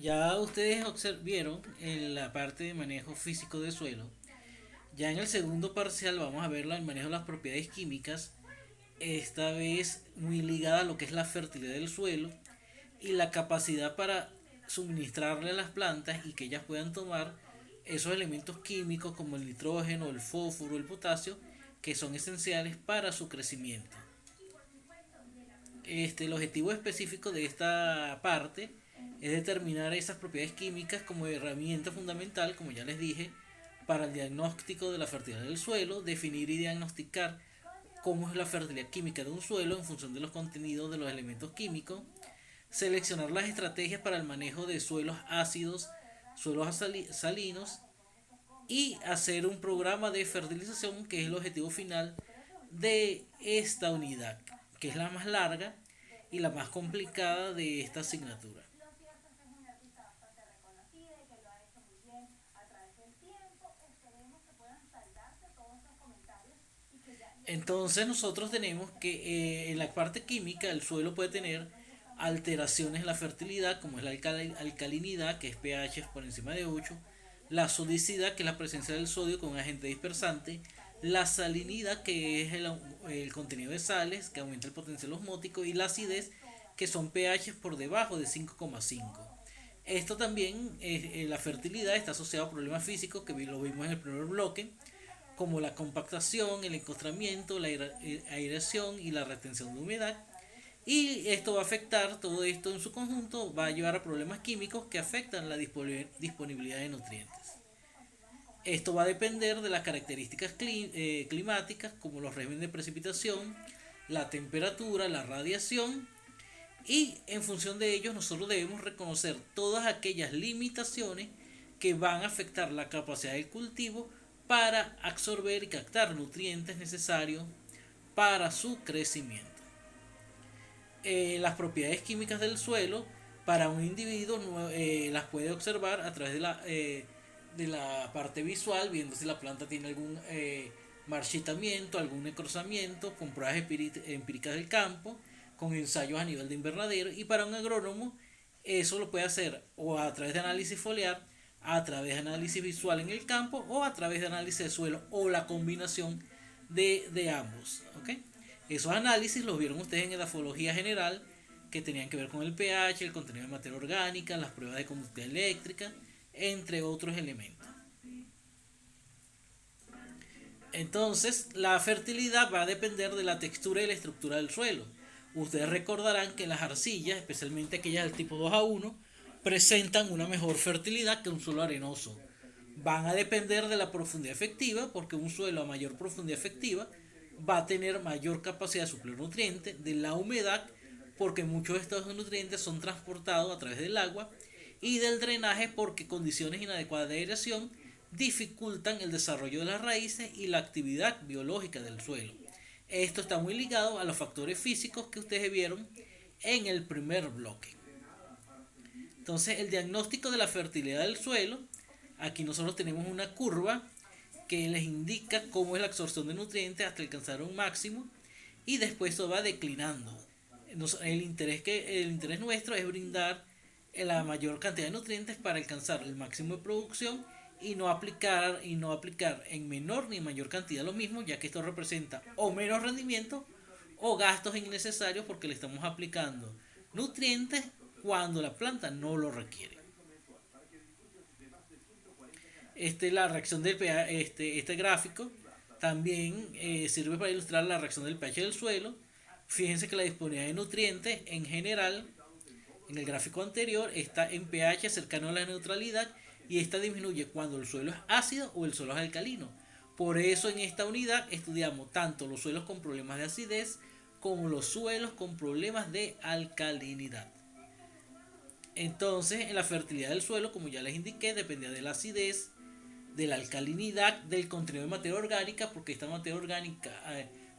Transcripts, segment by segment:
Ya ustedes vieron en la parte de manejo físico de suelo. Ya en el segundo parcial vamos a ver el manejo de las propiedades químicas, esta vez muy ligada a lo que es la fertilidad del suelo y la capacidad para suministrarle a las plantas y que ellas puedan tomar esos elementos químicos como el nitrógeno, el fósforo, el potasio, que son esenciales para su crecimiento. El objetivo específico de esta parte es determinar esas propiedades químicas como herramienta fundamental, como ya les dije, para el diagnóstico de la fertilidad del suelo, definir y diagnosticar cómo es la fertilidad química de un suelo en función de los contenidos de los elementos químicos, seleccionar las estrategias para el manejo de suelos ácidos, suelos salinos y hacer un programa de fertilización que es el objetivo final de esta unidad, que es la más larga y la más complicada de esta asignatura. Entonces nosotros tenemos que en la parte química el suelo puede tener alteraciones en la fertilidad, como es la alcalinidad, que es pH por encima de 8, la sodicidad, que es la presencia del sodio con un agente dispersante, la salinidad, que es el contenido de sales, que aumenta el potencial osmótico, y la acidez, que son pH por debajo de 5,5. Esto también, la fertilidad está asociado a problemas físicos que lo vimos en el primer bloque, como la compactación, el encostramiento, la aireación y la retención de humedad. Y esto va a afectar, todo esto en su conjunto va a llevar a problemas químicos que afectan la disponibilidad de nutrientes. Esto va a depender de las características climáticas como los regímenes de precipitación, la temperatura, la radiación, y en función de ellos nosotros debemos reconocer todas aquellas limitaciones que van a afectar la capacidad del cultivo para absorber y captar nutrientes necesarios para su crecimiento. Las propiedades químicas del suelo para un individuo las puede observar a través de la parte visual, viendo si la planta tiene algún marchitamiento, algún necrosamiento, con pruebas empíricas del campo, con ensayos a nivel de invernadero. Y para un agrónomo eso lo puede hacer o a través de análisis foliar, a través de análisis visual en el campo o a través de análisis de suelo o la combinación de ambos. ¿Okay? Esos análisis los vieron ustedes en edafología general, que tenían que ver con el pH, el contenido de materia orgánica, las pruebas de conductividad eléctrica, entre otros elementos. Entonces, la fertilidad va a depender de la textura y la estructura del suelo. Ustedes recordarán que las arcillas, especialmente aquellas del tipo 2A1, presentan una mejor fertilidad que un suelo arenoso. Van a depender de la profundidad efectiva, porque un suelo a mayor profundidad efectiva va a tener mayor capacidad de suplir nutrientes, de la humedad, porque muchos de estos nutrientes son transportados a través del agua, y del drenaje, porque condiciones inadecuadas de aireación dificultan el desarrollo de las raíces y la actividad biológica del suelo. Esto está muy ligado a los factores físicos que ustedes vieron en el primer bloque. Entonces, el diagnóstico de la fertilidad del suelo, aquí nosotros tenemos una curva que les indica cómo es la absorción de nutrientes hasta alcanzar un máximo, y después eso va declinando. El interés nuestro es brindar la mayor cantidad de nutrientes para alcanzar el máximo de producción y no aplicar en menor ni mayor cantidad lo mismo, ya que esto representa o menos rendimiento o gastos innecesarios porque le estamos aplicando nutrientes cuando la planta no lo requiere. La reacción del pH, este gráfico también sirve para ilustrar la reacción del pH del suelo. Fíjense que la disponibilidad de nutrientes en general en el gráfico anterior está en pH cercano a la neutralidad, y esta disminuye cuando el suelo es ácido o el suelo es alcalino. Por eso en esta unidad estudiamos tanto los suelos con problemas de acidez como los suelos con problemas de alcalinidad. Entonces, en la fertilidad del suelo, como ya les indiqué, dependía de la acidez, de la alcalinidad, del contenido de materia orgánica, porque esta materia orgánica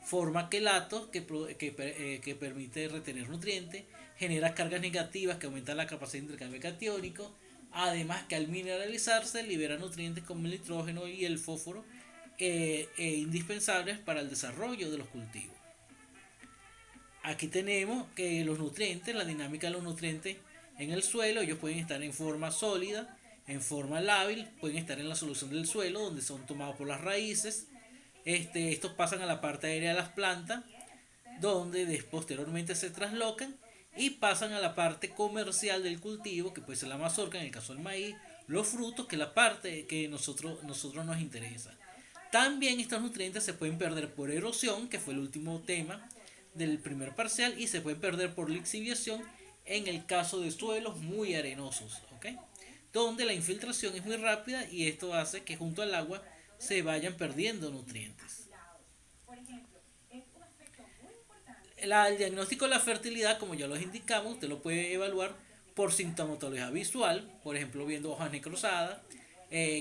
forma quelatos que permite retener nutrientes, genera cargas negativas que aumentan la capacidad de intercambio catiónico, además que al mineralizarse libera nutrientes como el nitrógeno y el fósforo, indispensables para el desarrollo de los cultivos. Aquí tenemos que los nutrientes, la dinámica de los nutrientes en el suelo. Ellos pueden estar en forma sólida, en forma lábil, pueden estar en la solución del suelo donde son tomados por las raíces. Estos pasan a la parte aérea de las plantas donde posteriormente se traslocan y pasan a la parte comercial del cultivo, que puede ser la mazorca, en el caso del maíz, los frutos, que es la parte que nosotros nos interesa. También estos nutrientes se pueden perder por erosión, que fue el último tema del primer parcial, y se pueden perder por lixiviación en el caso de suelos muy arenosos, ¿ok? Donde la infiltración es muy rápida y esto hace que junto al agua se vayan perdiendo nutrientes. El diagnóstico de la fertilidad, como ya los indicamos, usted lo puede evaluar por sintomatología visual, por ejemplo, viendo hojas necrosadas,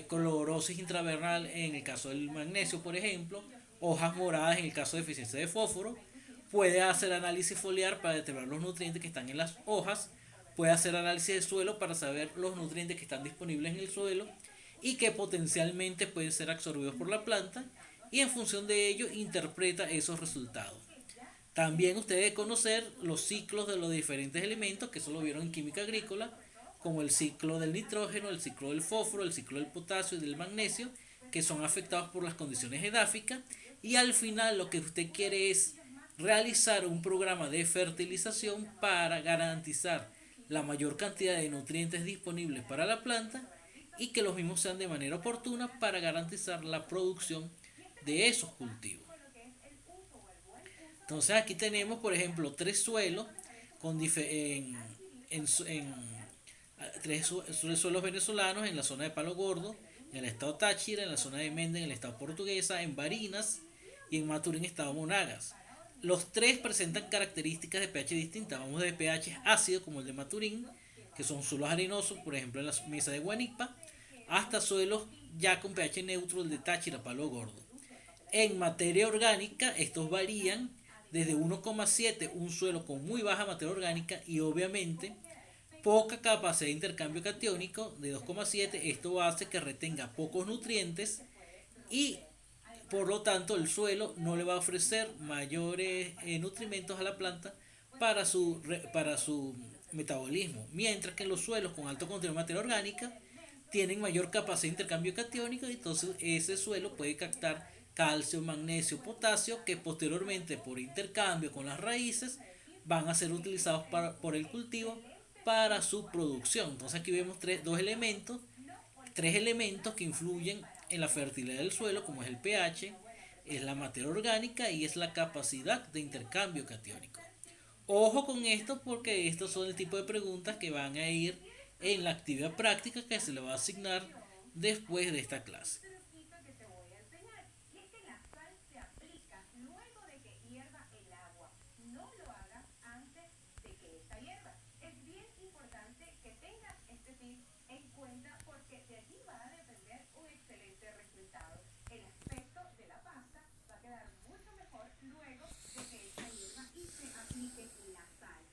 clorosis intravernal en el caso del magnesio, por ejemplo, hojas moradas en el caso de deficiencia de fósforo. Puede hacer análisis foliar para determinar los nutrientes que están en las hojas. Puede hacer análisis de suelo para saber los nutrientes que están disponibles en el suelo y que potencialmente pueden ser absorbidos por la planta, y en función de ello interpreta esos resultados. También usted debe conocer los ciclos de los diferentes elementos, que eso lo vieron en química agrícola, como el ciclo del nitrógeno, el ciclo del fósforo, el ciclo del potasio y del magnesio, que son afectados por las condiciones edáficas. Y al final lo que usted quiere es realizar un programa de fertilización para garantizar la mayor cantidad de nutrientes disponibles para la planta y que los mismos sean de manera oportuna para garantizar la producción de esos cultivos. Entonces aquí tenemos, por ejemplo, tres suelos con en tres suelos venezolanos en la zona de Palo Gordo, en el estado Táchira, en la zona de Mende, en el estado Portuguesa, en Barinas y en Maturín, estado Monagas. Los tres presentan características de pH distintas. Vamos de pH ácido, como el de Maturín, que son suelos arenosos, por ejemplo en la mesa de Guanipa, hasta suelos ya con pH neutro, el de Táchira, Palo Gordo. En materia orgánica, estos varían desde 1,7, un suelo con muy baja materia orgánica y obviamente poca capacidad de intercambio catiónico, de 2,7. Esto hace que retenga pocos nutrientes y por lo tanto el suelo no le va a ofrecer mayores nutrimentos a la planta para su metabolismo, mientras que los suelos con alto contenido de materia orgánica tienen mayor capacidad de intercambio catiónico, y entonces ese suelo puede captar calcio, magnesio, potasio, que posteriormente por intercambio con las raíces van a ser utilizados por el cultivo para su producción. Entonces aquí vemos tres elementos que influyen en la fertilidad del suelo, como es el pH, es la materia orgánica y es la capacidad de intercambio catiónico. Ojo con esto, porque estos son el tipo de preguntas que van a ir en la actividad práctica que se le va a asignar después de esta clase.